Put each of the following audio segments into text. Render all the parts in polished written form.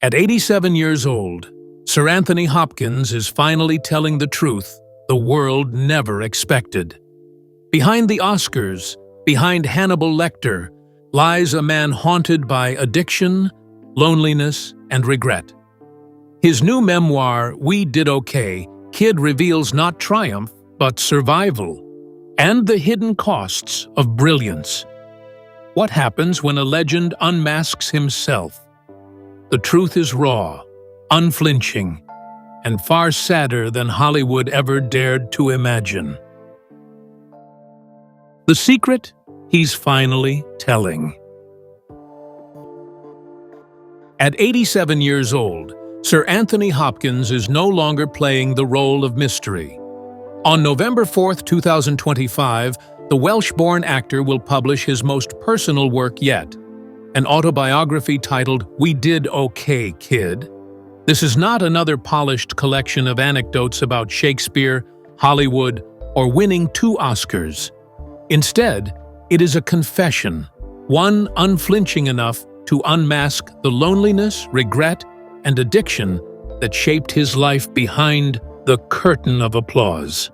At 87 years old, Sir Anthony Hopkins is finally telling the truth the world never expected. Behind the Oscars, behind Hannibal Lecter, lies a man haunted by addiction, loneliness, and regret. His new memoir, We Did Okay, Kid, reveals not triumph, but survival, and the hidden costs of brilliance. What happens when a legend unmasks himself? The truth is raw, unflinching, and far sadder than Hollywood ever dared to imagine. The secret he's finally telling. At 87 years old, Sir Anthony Hopkins is no longer playing the role of mystery. On November 4, 2025, the Welsh-born actor will publish his most personal work yet, an autobiography titled We Did Okay, Kid. This is not another polished collection of anecdotes about Shakespeare, Hollywood, or winning 2 Oscars. Instead, it is a confession, one unflinching enough to unmask the loneliness, regret, and addiction that shaped his life behind the curtain of applause.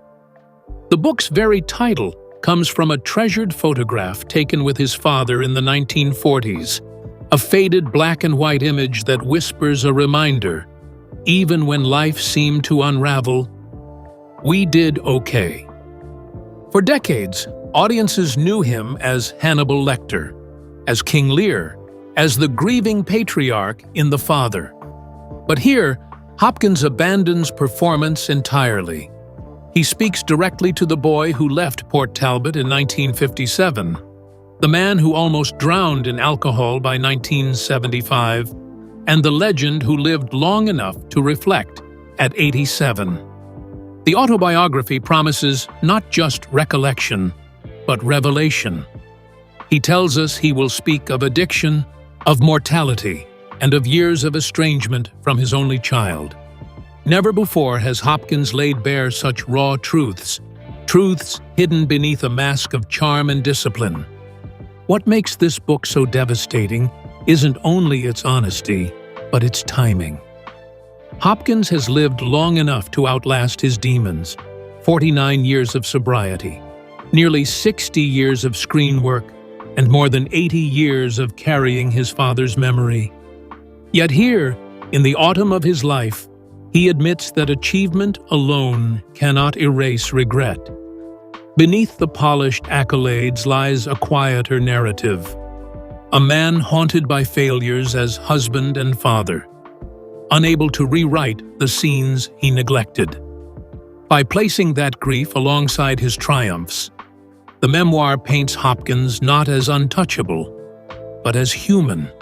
The book's very title comes from a treasured photograph taken with his father in the 1940s, a faded black and white image that whispers a reminder, even when life seemed to unravel, we did okay. For decades, audiences knew him as Hannibal Lecter, as King Lear, as the grieving patriarch in The Father. But here, Hopkins abandons performance entirely. He speaks directly to the boy who left Port Talbot in 1957, the man who almost drowned in alcohol by 1975, and the legend who lived long enough to reflect at 87. The autobiography promises not just recollection, but revelation. He tells us he will speak of addiction, of mortality, and of years of estrangement from his only child. Never before has Hopkins laid bare such raw truths hidden beneath a mask of charm and discipline. What makes this book so devastating isn't only its honesty, but its timing. Hopkins has lived long enough to outlast his demons, 49 years of sobriety, nearly 60 years of screen work, and more than 80 years of carrying his father's memory. Yet here, in the autumn of his life, he admits that achievement alone cannot erase regret. Beneath the polished accolades lies a quieter narrative. A man haunted by failures as husband and father, unable to rewrite the scenes he neglected. By placing that grief alongside his triumphs, the memoir paints Hopkins not as untouchable, but as human,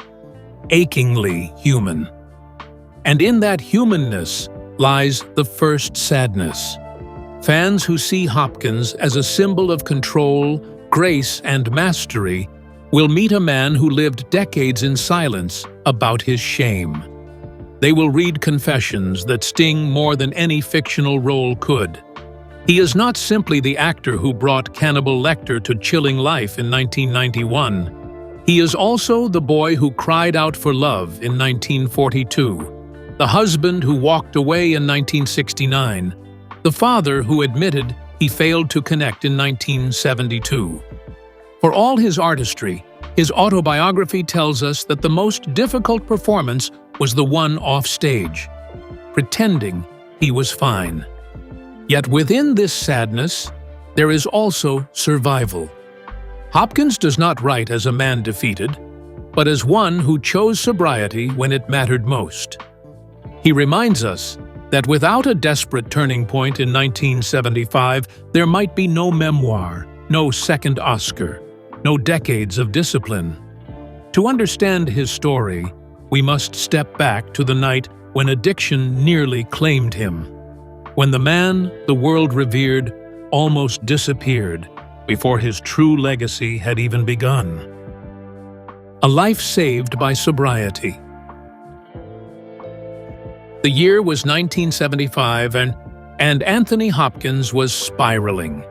achingly human. And in that humanness lies the first sadness. Fans who see Hopkins as a symbol of control, grace, and mastery will meet a man who lived decades in silence about his shame. They will read confessions that sting more than any fictional role could. He is not simply the actor who brought Hannibal Lecter to chilling life in 1991. He is also the boy who cried out for love in 1942. The husband who walked away in 1969, the father who admitted he failed to connect in 1972. For all his artistry, his autobiography tells us that the most difficult performance was the one off stage, pretending he was fine. Yet within this sadness, there is also survival. Hopkins does not write as a man defeated, but as one who chose sobriety when it mattered most. He reminds us that without a desperate turning point in 1975, there might be no memoir, no second Oscar, no decades of discipline. To understand his story, we must step back to the night when addiction nearly claimed him, when the man the world revered almost disappeared before his true legacy had even begun. A life saved by sobriety. The year was 1975, and Anthony Hopkins was spiraling.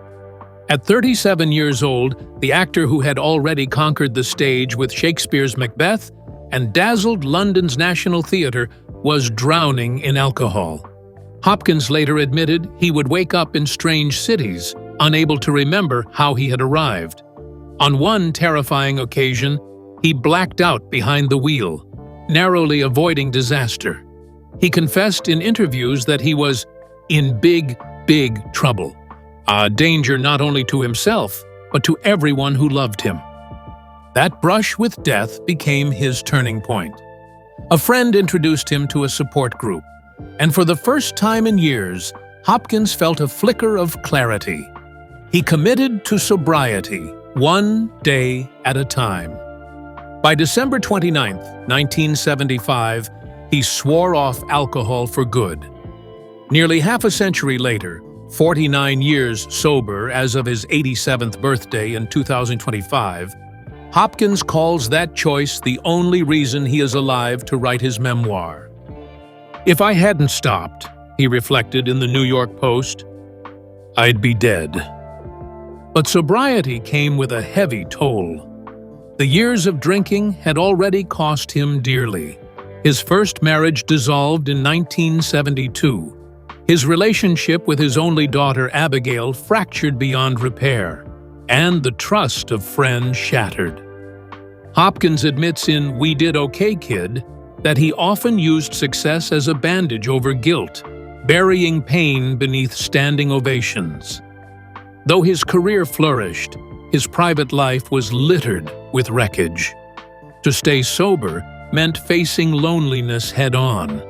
At 37 years old, the actor who had already conquered the stage with Shakespeare's Macbeth and dazzled London's National Theatre, was drowning in alcohol. Hopkins later admitted he would wake up in strange cities, unable to remember how he had arrived. On one terrifying occasion, he blacked out behind the wheel, narrowly avoiding disaster. He confessed in interviews that he was in big trouble, a danger not only to himself, but to everyone who loved him. That brush with death became his turning point. A friend introduced him to a support group, and for the first time in years, Hopkins felt a flicker of clarity. He committed to sobriety, one day at a time. By December 29, 1975, he swore off alcohol for good. Nearly half a century later, 49 years sober as of his 87th birthday in 2025, Hopkins calls that choice the only reason he is alive to write his memoir. "If I hadn't stopped," he reflected in the New York Post, "I'd be dead." But sobriety came with a heavy toll. The years of drinking had already cost him dearly. His first marriage dissolved in 1972. His relationship with his only daughter Abigail fractured beyond repair, and the trust of friends shattered. Hopkins admits in We Did Okay, Kid that he often used success as a bandage over guilt, burying pain beneath standing ovations. Though his career flourished, his private life was littered with wreckage. To stay sober meant facing loneliness head-on.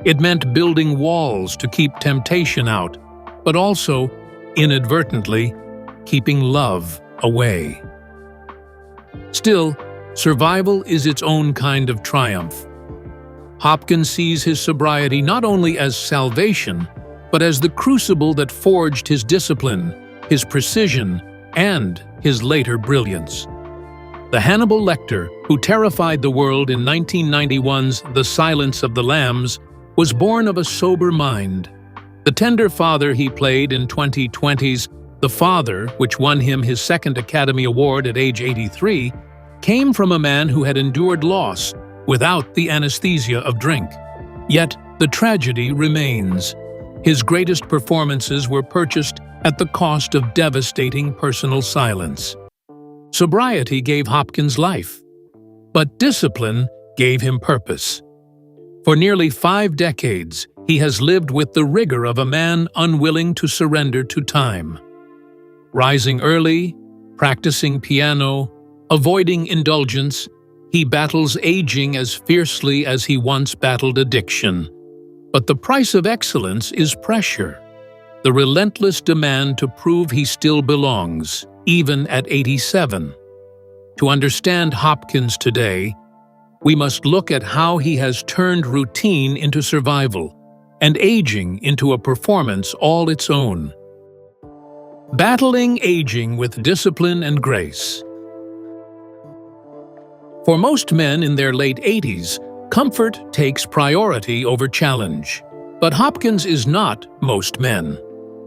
It meant building walls to keep temptation out, but also, inadvertently, keeping love away. Still, survival is its own kind of triumph. Hopkins sees his sobriety not only as salvation, but as the crucible that forged his discipline, his precision, and his later brilliance. The Hannibal Lecter, who terrified the world in 1991's The Silence of the Lambs, was born of a sober mind. The tender father he played in 2020's The Father, which won him his second Academy Award at age 83, came from a man who had endured loss without the anesthesia of drink. Yet the tragedy remains. His greatest performances were purchased at the cost of devastating personal silence. Sobriety gave Hopkins life, but discipline gave him purpose. For nearly 5 decades, he has lived with the rigor of a man unwilling to surrender to time. Rising early, practicing piano, avoiding indulgence, he battles aging as fiercely as he once battled addiction. But the price of excellence is pressure, the relentless demand to prove he still belongs, even at 87. To understand Hopkins today, we must look at how he has turned routine into survival and aging into a performance all its own. Battling aging with discipline and grace. For most men in their late 80s, comfort takes priority over challenge. But Hopkins is not most men.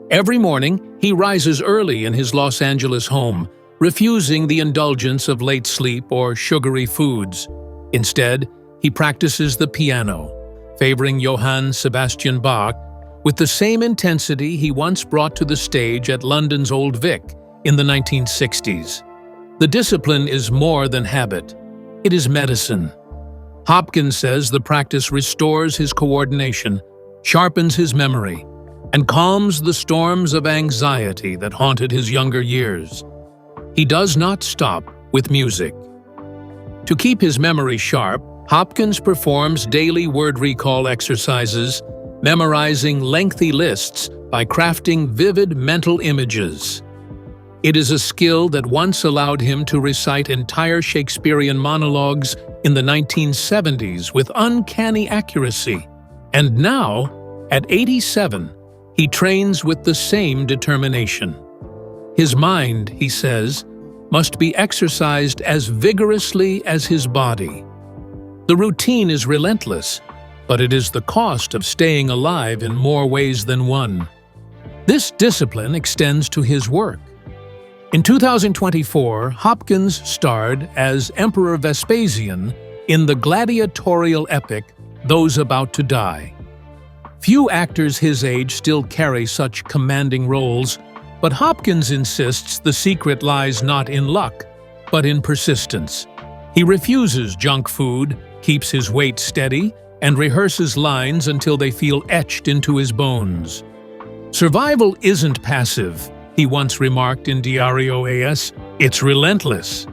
Every morning, he rises early in his Los Angeles home, refusing the indulgence of late sleep or sugary foods. Instead, he practices the piano, favoring Johann Sebastian Bach with the same intensity he once brought to the stage at London's Old Vic in the 1960s. The discipline is more than habit. It is medicine. Hopkins says the practice restores his coordination, sharpens his memory, and calms the storms of anxiety that haunted his younger years. He does not stop with music. To keep his memory sharp, Hopkins performs daily word recall exercises, memorizing lengthy lists by crafting vivid mental images. It is a skill that once allowed him to recite entire Shakespearean monologues in the 1970s with uncanny accuracy. And now, at 87, he trains with the same determination. His mind, he says, must be exercised as vigorously as his body. The routine is relentless, but it is the cost of staying alive in more ways than one. This discipline extends to his work. In 2024, Hopkins starred as Emperor Vespasian in the gladiatorial epic Those About to Die. Few actors his age still carry such commanding roles, but Hopkins insists the secret lies not in luck, but in persistence. He refuses junk food, keeps his weight steady, and rehearses lines until they feel etched into his bones. "Survival isn't passive," he once remarked in Diario AS, "it's relentless."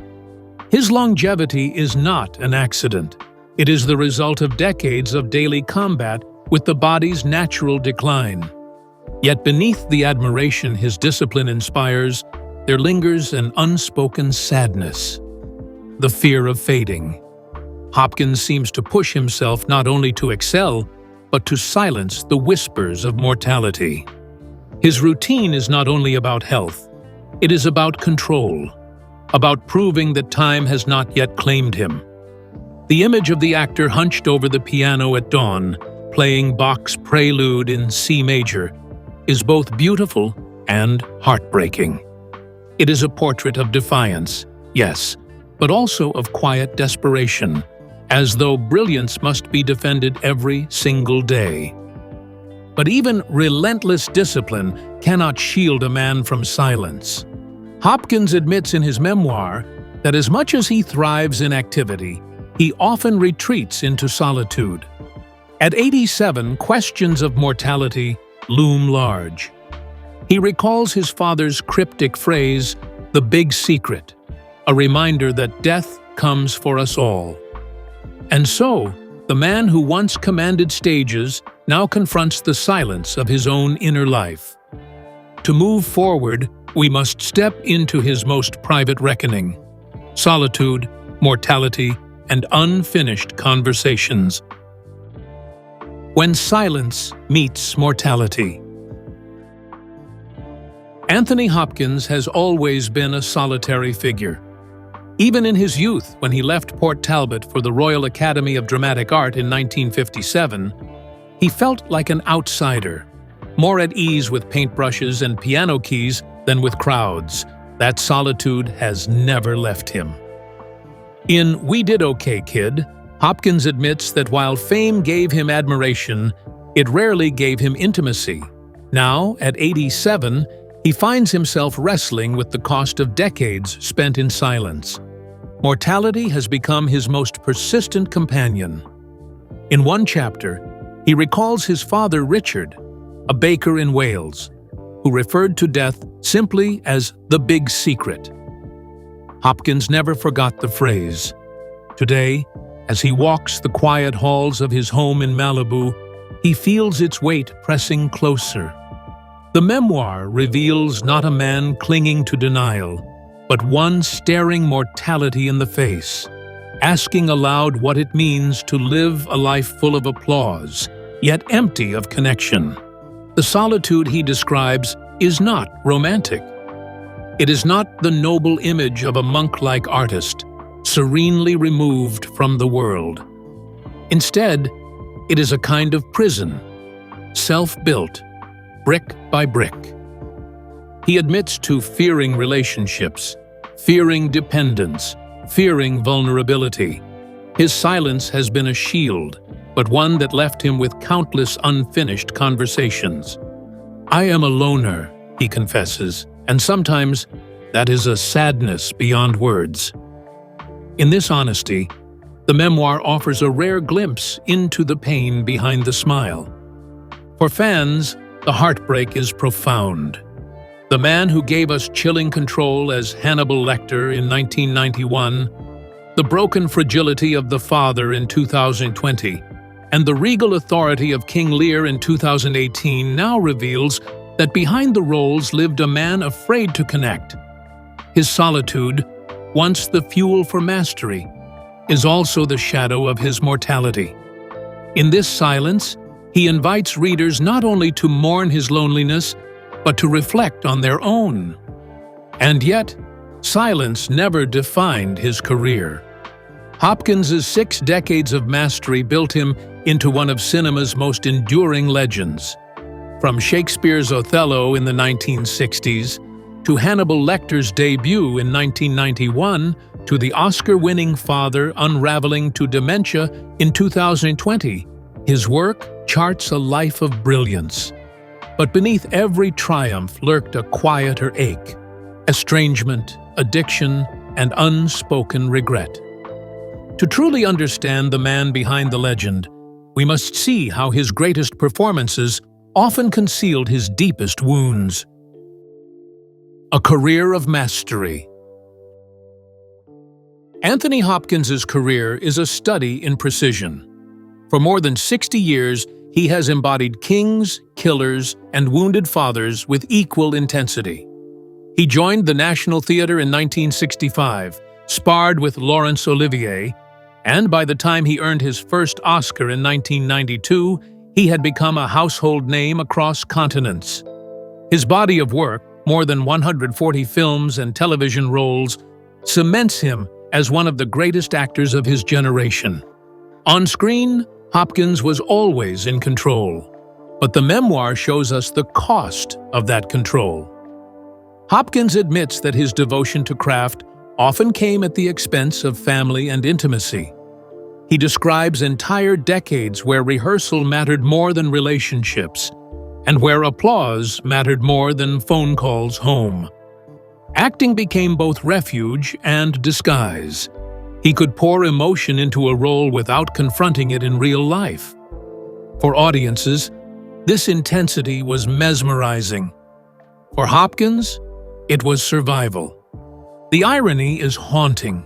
His longevity is not an accident. It is the result of decades of daily combat with the body's natural decline. Yet beneath the admiration his discipline inspires, there lingers an unspoken sadness, the fear of fading. Hopkins seems to push himself not only to excel, but to silence the whispers of mortality. His routine is not only about health, it is about control, about proving that time has not yet claimed him. The image of the actor hunched over the piano at dawn, playing Bach's Prelude in C major, is both beautiful and heartbreaking. It is a portrait of defiance, yes, but also of quiet desperation, as though brilliance must be defended every single day. But even relentless discipline cannot shield a man from silence. Hopkins admits in his memoir that as much as he thrives in activity, he often retreats into solitude. At 87, questions of mortality loom large. He recalls his father's cryptic phrase, "the big secret," a reminder that death comes for us all. And so, the man who once commanded stages now confronts the silence of his own inner life. To move forward, we must step into his most private reckoning: solitude, mortality, and unfinished conversations. When silence meets mortality. Anthony Hopkins has always been a solitary figure. Even in his youth, when he left Port Talbot for the Royal Academy of Dramatic Art in 1957, he felt like an outsider, more at ease with paintbrushes and piano keys than with crowds. That solitude has never left him. In We Did Okay, Kid, Hopkins admits that while fame gave him admiration, it rarely gave him intimacy. Now, at 87, he finds himself wrestling with the cost of decades spent in silence. Mortality has become his most persistent companion. In one chapter, he recalls his father Richard, a baker in Wales, who referred to death simply as the big secret. Hopkins never forgot the phrase. Today, as he walks the quiet halls of his home in Malibu, he feels its weight pressing closer. The memoir reveals not a man clinging to denial, but one staring mortality in the face, asking aloud what it means to live a life full of applause, yet empty of connection. The solitude he describes is not romantic. It is not the noble image of a monk-like artist, serenely removed from the world. Instead, it is a kind of prison, self-built, brick by brick. He admits to fearing relationships, fearing dependence, fearing vulnerability. His silence has been a shield, but one that left him with countless unfinished conversations. "I am a loner," he confesses, and sometimes that is a sadness beyond words. In this honesty, the memoir offers a rare glimpse into the pain behind the smile. For fans, the heartbreak is profound. The man who gave us chilling control as Hannibal Lecter in 1991, the broken fragility of the father in 2020, and the regal authority of King Lear in 2018 now reveals that behind the roles lived a man afraid to connect. His solitude, once the fuel for mastery, is also the shadow of his mortality. In this silence, he invites readers not only to mourn his loneliness, but to reflect on their own. And yet, silence never defined his career. Hopkins's 6 decades of mastery built him into one of cinema's most enduring legends. From Shakespeare's Othello in the 1960s, to Hannibal Lecter's debut in 1991, to the Oscar-winning father unraveling to dementia in 2020, his work charts a life of brilliance. But beneath every triumph lurked a quieter ache, estrangement, addiction, and unspoken regret. To truly understand the man behind the legend, we must see how his greatest performances often concealed his deepest wounds. A career of mastery. Anthony Hopkins' career is a study in precision. For more than 60 years, he has embodied kings, killers, and wounded fathers with equal intensity. He joined the National Theatre in 1965, sparred with Laurence Olivier, and by the time he earned his first Oscar in 1992, he had become a household name across continents. His body of work, more than 140 films and television roles, cements him as one of the greatest actors of his generation. On screen, Hopkins was always in control, but the memoir shows us the cost of that control. Hopkins admits that his devotion to craft often came at the expense of family and intimacy. He describes entire decades where rehearsal mattered more than relationships, and where applause mattered more than phone calls home. Acting became both refuge and disguise. He could pour emotion into a role without confronting it in real life. For audiences, this intensity was mesmerizing. For Hopkins, it was survival. The irony is haunting.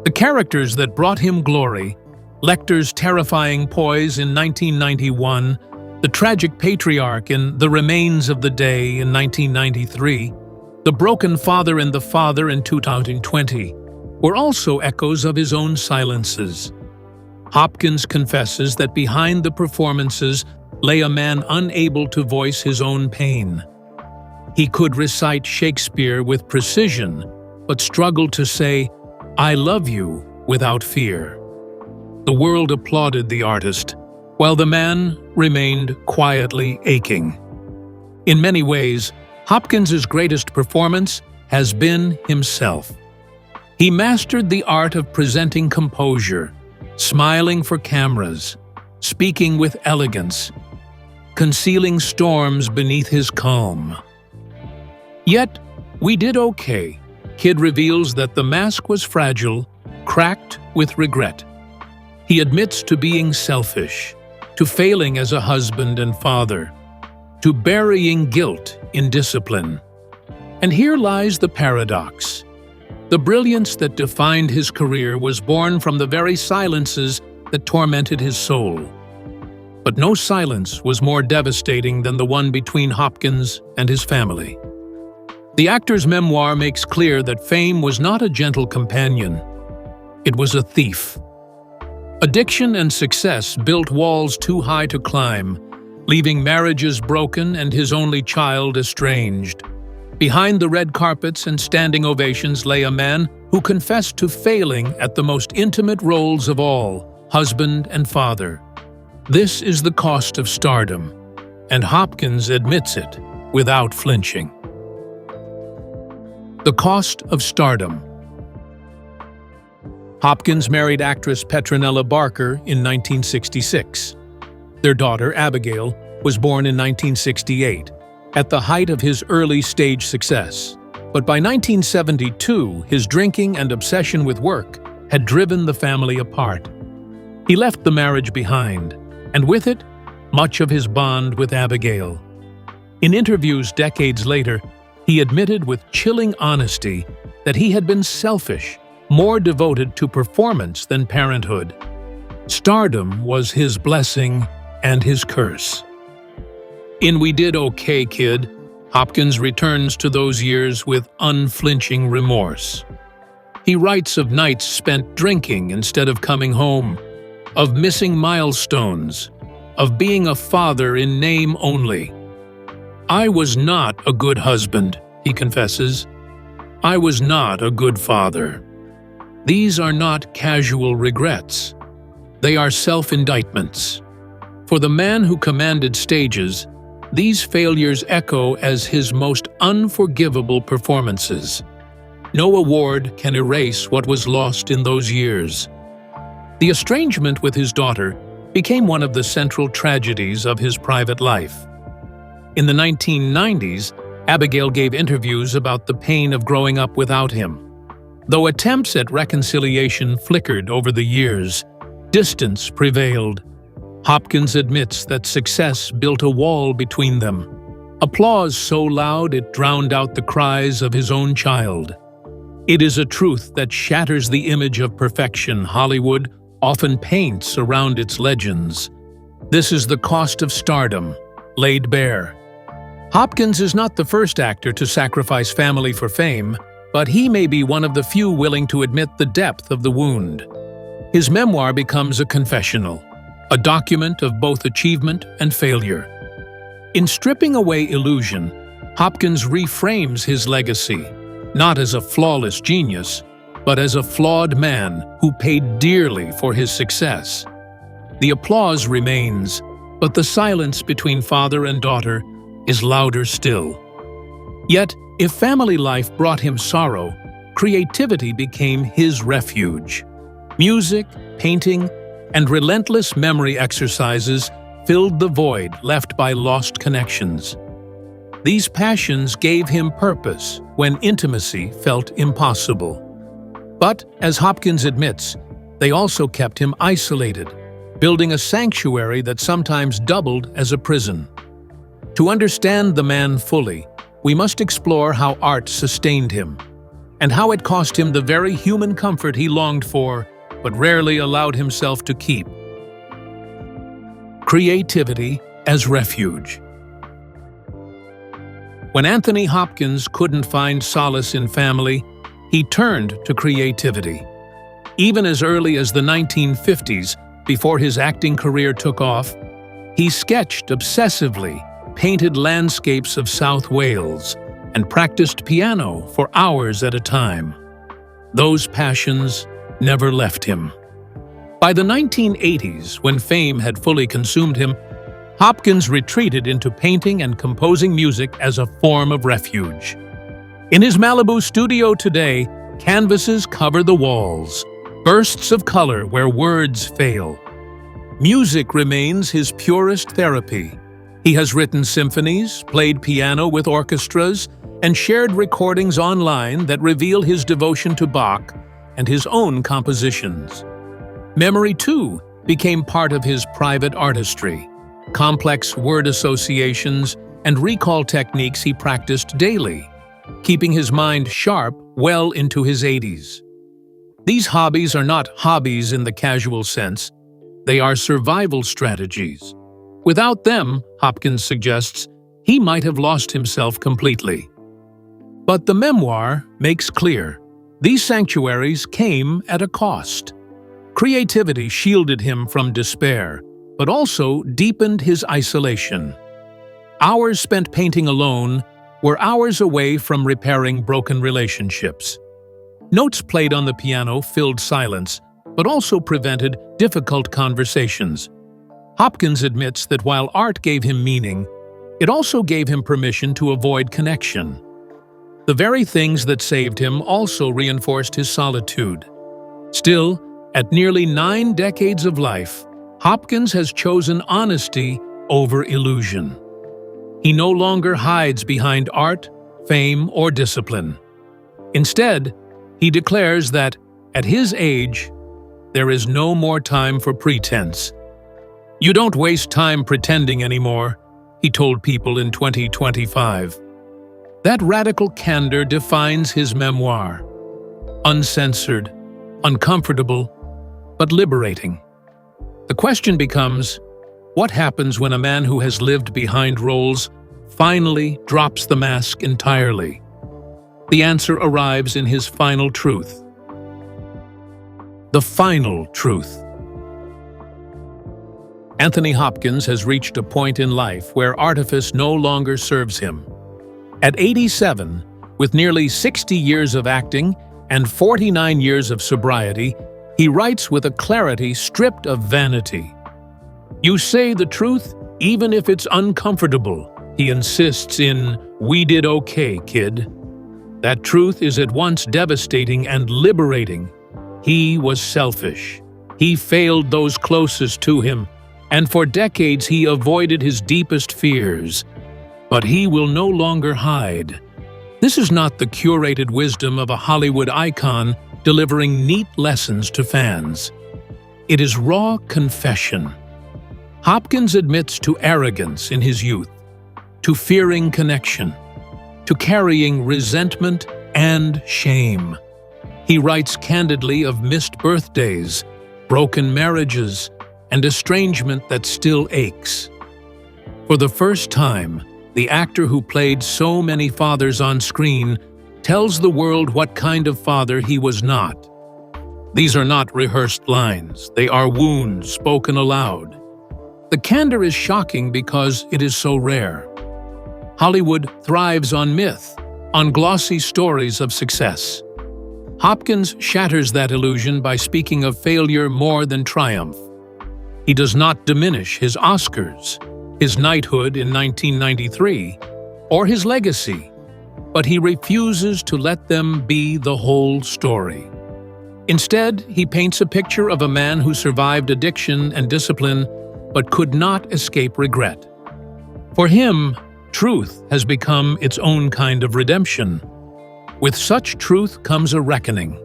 The characters that brought him glory, Lecter's terrifying poise in 1991, the tragic patriarch in The Remains of the Day in 1993, the broken father in The Father in 2020, were also echoes of his own silences. Hopkins confesses that behind the performances lay a man unable to voice his own pain. He could recite Shakespeare with precision, but struggled to say, "I love you," without fear. The world applauded the artist, while the man remained quietly aching. In many ways, Hopkins' greatest performance has been himself. He mastered the art of presenting composure, smiling for cameras, speaking with elegance, concealing storms beneath his calm. Yet, we did okay. Kid reveals that the mask was fragile, cracked with regret. He admits to being selfish, to failing as a husband and father, to burying guilt in discipline. And here lies the paradox. The brilliance that defined his career was born from the very silences that tormented his soul. But no silence was more devastating than the one between Hopkins and his family. The actor's memoir makes clear that fame was not a gentle companion. It was a thief. Addiction and success built walls too high to climb, leaving marriages broken and his only child estranged. Behind the red carpets and standing ovations lay a man who confessed to failing at the most intimate roles of all, husband and father. This is the cost of stardom, and Hopkins admits it without flinching. The cost of stardom. Hopkins married actress Petronella Barker in 1966. Their daughter, Abigail, was born in 1968, at the height of his early stage success. But by 1972, his drinking and obsession with work had driven the family apart. He left the marriage behind, and with it, much of his bond with Abigail. In interviews decades later, he admitted with chilling honesty that he had been selfish, more devoted to performance than parenthood. Stardom was his blessing and his curse. In We Did Okay, Kid, Hopkins returns to those years with unflinching remorse. He writes of nights spent drinking instead of coming home, of missing milestones, of being a father in name only. "I was not a good husband," he confesses. "I was not a good father." These are not casual regrets. They are self-indictments. For the man who commanded stages, these failures echo as his most unforgivable performances. No award can erase what was lost in those years. The estrangement with his daughter became one of the central tragedies of his private life. In the 1990s, Abigail gave interviews about the pain of growing up without him. Though attempts at reconciliation flickered over the years, distance prevailed. Hopkins admits that success built a wall between them. Applause so loud it drowned out the cries of his own child. It is a truth that shatters the image of perfection Hollywood often paints around its legends. This is the cost of stardom, laid bare. Hopkins is not the first actor to sacrifice family for fame, but he may be one of the few willing to admit the depth of the wound. His memoir becomes a confessional, a document of both achievement and failure. In stripping away illusion, Hopkins reframes his legacy, not as a flawless genius, but as a flawed man who paid dearly for his success. The applause remains, but the silence between father and daughter is louder still. Yet, if family life brought him sorrow, creativity became his refuge. Music, painting, and relentless memory exercises filled the void left by lost connections. These passions gave him purpose when intimacy felt impossible. But, as Hopkins admits, they also kept him isolated, building a sanctuary that sometimes doubled as a prison. To understand the man fully, we must explore how art sustained him, and how it cost him the very human comfort he longed for, but rarely allowed himself to keep. Creativity as refuge. When Anthony Hopkins couldn't find solace in family, he turned to creativity. Even as early as the 1950s, before his acting career took off, he sketched obsessively, painted landscapes of South Wales, and practiced piano for hours at a time. Those passions never left him. By the 1980s, when fame had fully consumed him, Hopkins retreated into painting and composing music as a form of refuge. In his Malibu studio today, canvases cover the walls, bursts of color where words fail. Music remains his purest therapy. He has written symphonies, played piano with orchestras, and shared recordings online that reveal his devotion to Bach and his own compositions. Memory, too, became part of his private artistry. Complex word associations and recall techniques he practiced daily, keeping his mind sharp well into his 80s. These hobbies are not hobbies in the casual sense. They are survival strategies. Without them, Hopkins suggests, he might have lost himself completely. But the memoir makes clear, these sanctuaries came at a cost. Creativity shielded him from despair, but also deepened his isolation. Hours spent painting alone were hours away from repairing broken relationships. Notes played on the piano filled silence, but also prevented difficult conversations. Hopkins admits that while art gave him meaning, it also gave him permission to avoid connection. The very things that saved him also reinforced his solitude. Still, at nearly 9 decades of life, Hopkins has chosen honesty over illusion. He no longer hides behind art, fame, or discipline. Instead, he declares that, at his age, there is no more time for pretense. "You don't waste time pretending anymore," he told people in 2025. That radical candor defines his memoir. Uncensored, uncomfortable, but liberating. The question becomes, what happens when a man who has lived behind roles finally drops the mask entirely? The answer arrives in his final truth. The final truth. Anthony Hopkins has reached a point in life where artifice no longer serves him. At 87, with nearly 60 years of acting and 49 years of sobriety, he writes with a clarity stripped of vanity. "You say the truth, even if it's uncomfortable," he insists in "We Did Okay, Kid." That truth is at once devastating and liberating. He was selfish. He failed those closest to him, and for decades he avoided his deepest fears. But he will no longer hide. This is not the curated wisdom of a Hollywood icon delivering neat lessons to fans. It is raw confession. Hopkins admits to arrogance in his youth, to fearing connection, to carrying resentment and shame. He writes candidly of missed birthdays, broken marriages, and estrangement that still aches. For the first time, the actor who played so many fathers on screen tells the world what kind of father he was not. These are not rehearsed lines, they are wounds spoken aloud. The candor is shocking because it is so rare. Hollywood thrives on myth, on glossy stories of success. Hopkins shatters that illusion by speaking of failure more than triumph. He does not diminish his Oscars, his knighthood in 1993, or his legacy, but he refuses to let them be the whole story. Instead, he paints a picture of a man who survived addiction and discipline but could not escape regret. For him, truth has become its own kind of redemption. With such truth comes a reckoning.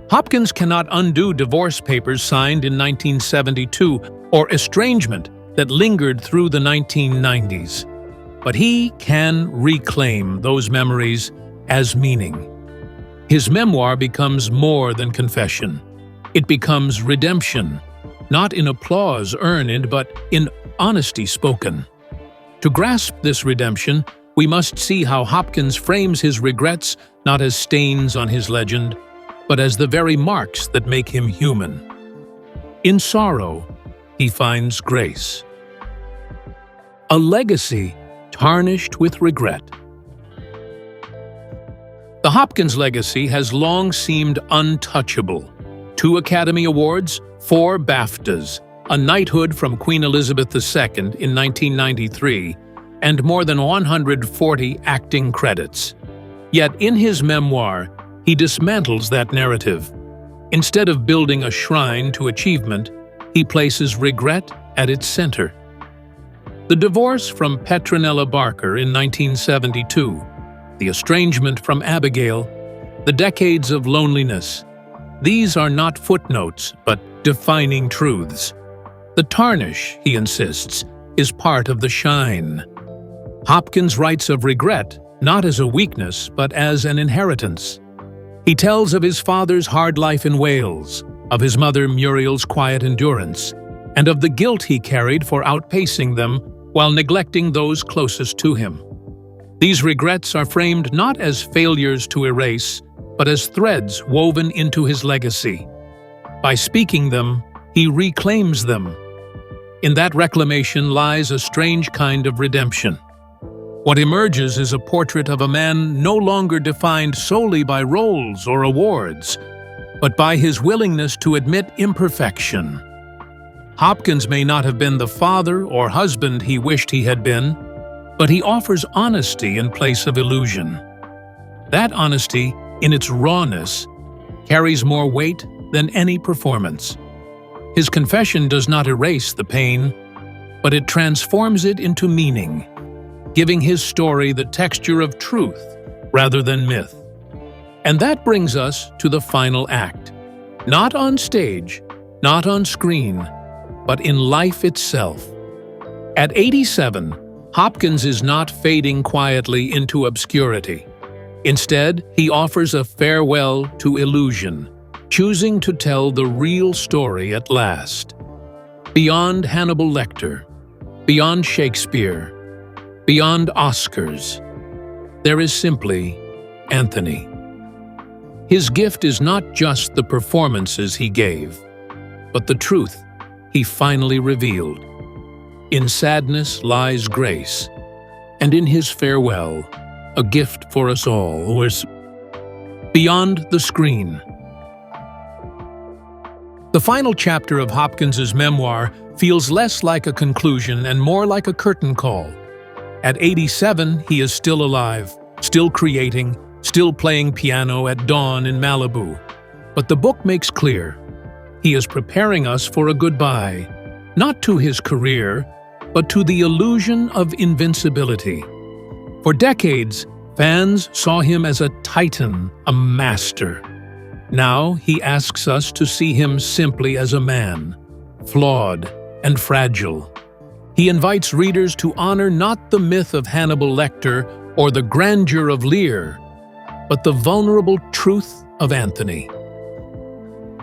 Hopkins cannot undo divorce papers signed in 1972 or estrangement that lingered through the 1990s. But he can reclaim those memories as meaning. His memoir becomes more than confession. It becomes redemption, not in applause earned, but in honesty spoken. To grasp this redemption, we must see how Hopkins frames his regrets not as stains on his legend, but as the very marks that make him human. In sorrow, he finds grace. A legacy tarnished with regret. The Hopkins legacy has long seemed untouchable. 2 Academy Awards, 4 BAFTAs, a knighthood from Queen Elizabeth II in 1993, and more than 140 acting credits. Yet in his memoir, he dismantles that narrative. Instead of building a shrine to achievement, he places regret at its center. The divorce from Petronella Barker in 1972, the estrangement from Abigail, the decades of loneliness, these are not footnotes, but defining truths. The tarnish, he insists, is part of the shine. Hopkins writes of regret not as a weakness, but as an inheritance. He tells of his father's hard life in Wales, of his mother Muriel's quiet endurance, and of the guilt he carried for outpacing them while neglecting those closest to him. These regrets are framed not as failures to erase, but as threads woven into his legacy. By speaking them, he reclaims them. In that reclamation lies a strange kind of redemption. What emerges is a portrait of a man no longer defined solely by roles or awards, but by his willingness to admit imperfection. Hopkins may not have been the father or husband he wished he had been, but he offers honesty in place of illusion. That honesty, in its rawness, carries more weight than any performance. His confession does not erase the pain, but it transforms it into meaning, giving his story the texture of truth rather than myth. And that brings us to the final act. Not on stage, not on screen, but in life itself. At 87, Hopkins is not fading quietly into obscurity. Instead, he offers a farewell to illusion, choosing to tell the real story at last. Beyond Hannibal Lecter, beyond Shakespeare, beyond Oscars, there is simply Anthony. His gift is not just the performances he gave, but the truth he finally revealed. In sadness lies grace, and in his farewell, a gift for us all was beyond the screen. The final chapter of Hopkins's memoir feels less like a conclusion and more like a curtain call. At 87, he is still alive, still creating, still playing piano at dawn in Malibu. But the book makes clear, he is preparing us for a goodbye, not to his career, but to the illusion of invincibility. For decades, fans saw him as a titan, a master. Now he asks us to see him simply as a man, flawed and fragile. He invites readers to honor not the myth of Hannibal Lecter or the grandeur of Lear, but the vulnerable truth of Anthony.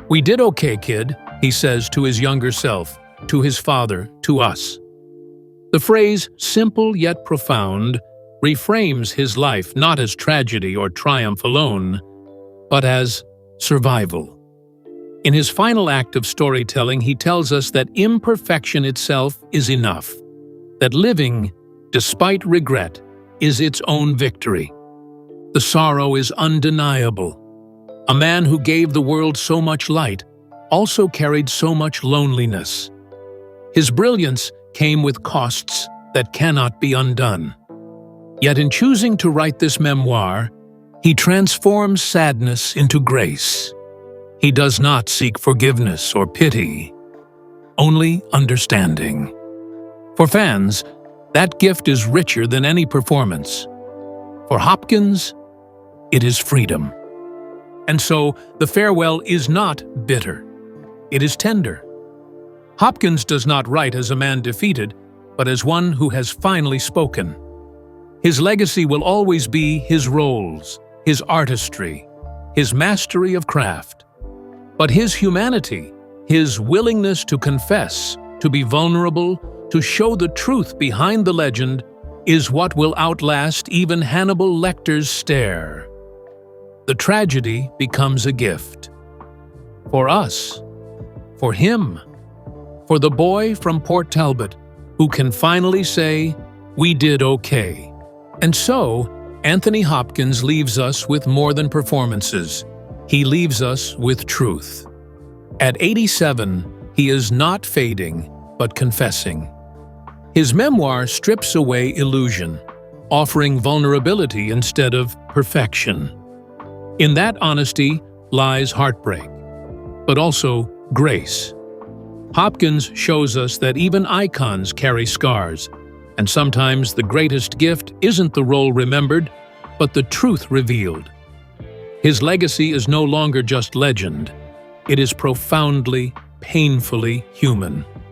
"We did okay, kid," he says to his younger self, to his father, to us. The phrase, simple yet profound, reframes his life not as tragedy or triumph alone, but as survival. In his final act of storytelling, he tells us that imperfection itself is enough, that living, despite regret, is its own victory. The sorrow is undeniable. A man who gave the world so much light also carried so much loneliness. His brilliance came with costs that cannot be undone. Yet in choosing to write this memoir, he transforms sadness into grace. He does not seek forgiveness or pity, only understanding. For fans, that gift is richer than any performance. For Hopkins, it is freedom. And so, the farewell is not bitter. It is tender. Hopkins does not write as a man defeated, but as one who has finally spoken. His legacy will always be his roles, his artistry, his mastery of craft. But his humanity, his willingness to confess, to be vulnerable, to show the truth behind the legend, is what will outlast even Hannibal Lecter's stare. The tragedy becomes a gift. For us, for him, for the boy from Port Talbot, who can finally say, "We did okay." And so, Anthony Hopkins leaves us with more than performances. He leaves us with truth. At 87, he is not fading, but confessing. His memoir strips away illusion, offering vulnerability instead of perfection. In that honesty lies heartbreak, but also grace. Hopkins shows us that even icons carry scars, and sometimes the greatest gift isn't the role remembered, but the truth revealed. His legacy is no longer just legend. It is profoundly, painfully human.